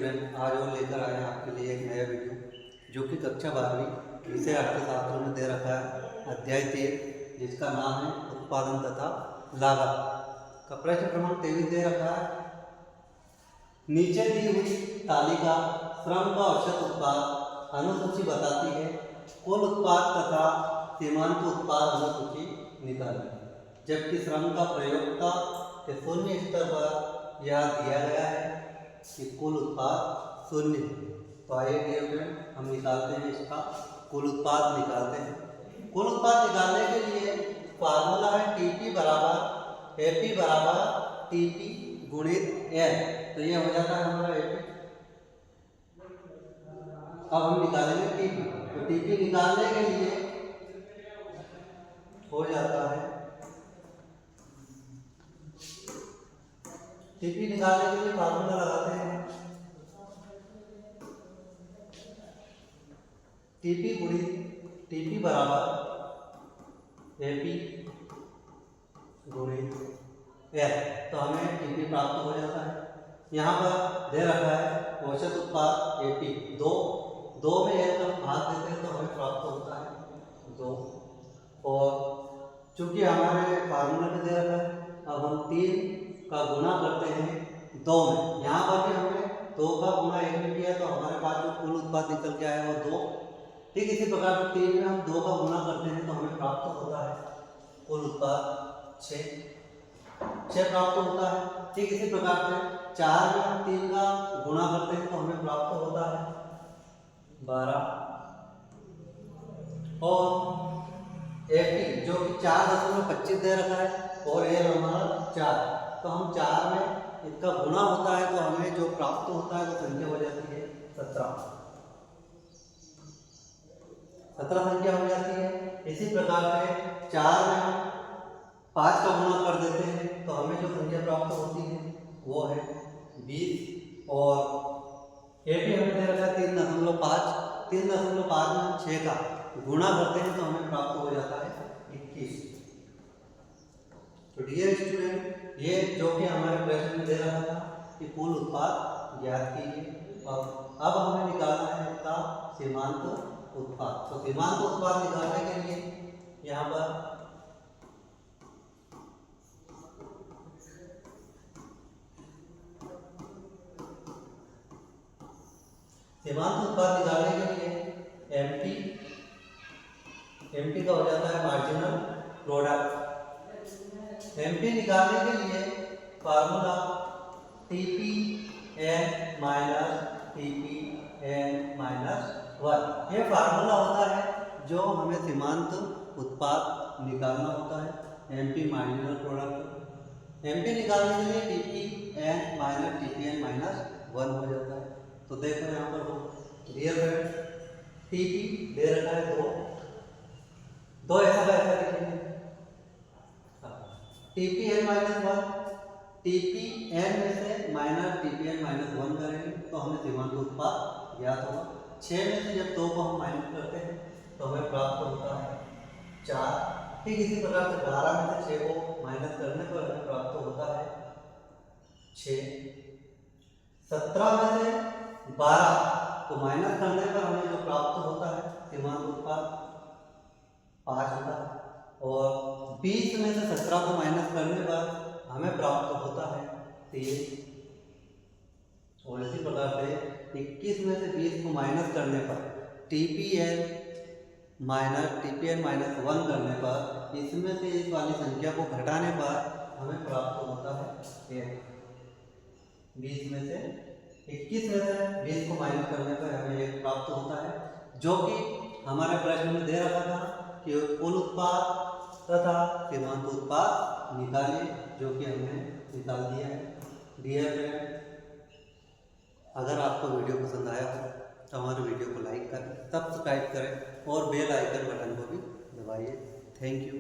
Student, आज और लेकर आए हैं आपके लिए एक नया वीडियो जो कि कक्षा 12वीं विषय अर्थशास्त्र में दे रखा है अध्याय 13, जिसका नाम है उत्पादन तथा लागत का। प्रश्न क्रमांक 23 दे रखा है। नीचे दी हुई तालिका श्रम का औसत उत्पाद अनुसूची बताती है। कुल उत्पाद तथा सीमांत उत्पाद अनुसूची निकालें। जबकि श्रम का प्रयोक्ता के शून्य स्तर पर यह दिया गया है कि कुल उत्पाद शून्य है। तो आइए डियर फ्रेंड, हम निकालते हैं इसका कुल उत्पाद निकालते हैं। कुल उत्पाद निकालने के लिए फार्मूला है टीपी बराबर एपी बराबर टीपी गुणित एल। तो ये हो जाता है हमारा एपी। अब हम निकालेंगे टीपी। तो टीपी निकालने के लिए हो जाता है, टीपी निकालने के लिए फार्मूला लगाते हैं टीपी गुणित टीपी बराबर एपी गुणित एल। तो हमें टीपी प्राप्त हो जाता है। यहाँ पर दे रखा है औसत उत्पाद एपी दो में एल का भाग देते हैं तो हमें प्राप्त होता है 2। और चूंकि हमारे फार्मूला में दे रखा है, अब हम 3 का गुणा करते हैं 2 में। यहाँ पर भी हमने 2 का गुणा 1 में किया तो हमारे पास जो कुल उत्पाद निकल के आया वो 2। ठीक इसी प्रकार 3 में हम 2 का गुणा करते हैं तो हमें प्राप्त होता है कुल उत्पाद 6 प्राप्त होता है। ठीक इसी प्रकार से 4 में हम 3 का गुणा करते हैं तो हमें प्राप्त होता है 12। और एपी जो कि 4.25 दे रखा है और एल हमारा 4, तो हम 4 में इसका गुणा होता है तो हमें जो प्राप्त होता है वो संख्या हो जाती है 17 संख्या हो जाती है। इसी प्रकार से 4 में हम 5 का गुणा कर देते हैं तो हमें जो संख्या प्राप्त होती है वो है 20। और एपी हमें दे रखा है 3.5 में हम 6 का गुणा करते हैं तो हमें प्राप्त हो जाता है 21। तो डियर स्टूडेंट, ये जो कि हमारे प्रश्न में दे रहा था कि कुल उत्पाद ज्ञात कीजिए। अब हमें निकालना है इसका सीमांत उत्पाद। तो सीमांत उत्पाद निकालने के लिए यहाँ पर सीमांत उत्पाद निकालने के लिए एमपी का हो जाता है मार्जिनल प्रोडक्ट। एमपी निकालने के लिए formula TP N minus TP N minus 1। ये फार्मूला होता है जो हमें सीमांत उत्पाद निकालना होता है। MP marginal product. एमपी निकालने के लिए TP N minus TP N minus 1 हो जाता है। तो देखो यहाँ पर रियल टीपी दे रखा है 2 ऐसा लिखेंगे TP N minus 1। TP N में से माइनस टीपी एन माइनस 1 करेंगे तो हमें सीमांत उत्पाद ज्ञात होगा। 6 में से जब 2 को हम माइनस करते हैं तो हमें प्राप्त होता है 4। ठीक इसी प्रकार से 12 में से 6 को माइनस करने पर हमें प्राप्त होता है 6। 17 में से 12 को माइनस करने पर हमें जो प्राप्त होता है सीमांत उत्पाद 5 होता है। और 20 में से 17 को माइनस करने पर हमें प्राप्त होता है 3। और इसी प्रकार से 21 में से 20 को माइनस करने पर टीपीएन माइनस 1 करने पर इसमें से इस वाली संख्या को घटाने पर हमें प्राप्त होता है 1। 20 में से 21 में से 20 को माइनस करने पर हमें 1 प्राप्त होता है, जो कि हमारे प्रश्न में दे रखा था कि कुल उत्पाद तथा सीमांत उत्पाद निकालिए, जो कि हमने निकाल दिया है। डियर फ्रेंड, अगर आपको वीडियो पसंद आया हो तो हमारे वीडियो को लाइक करें, सब्सक्राइब करें और बेल आइकन बटन को भी दबाइए। Thank you.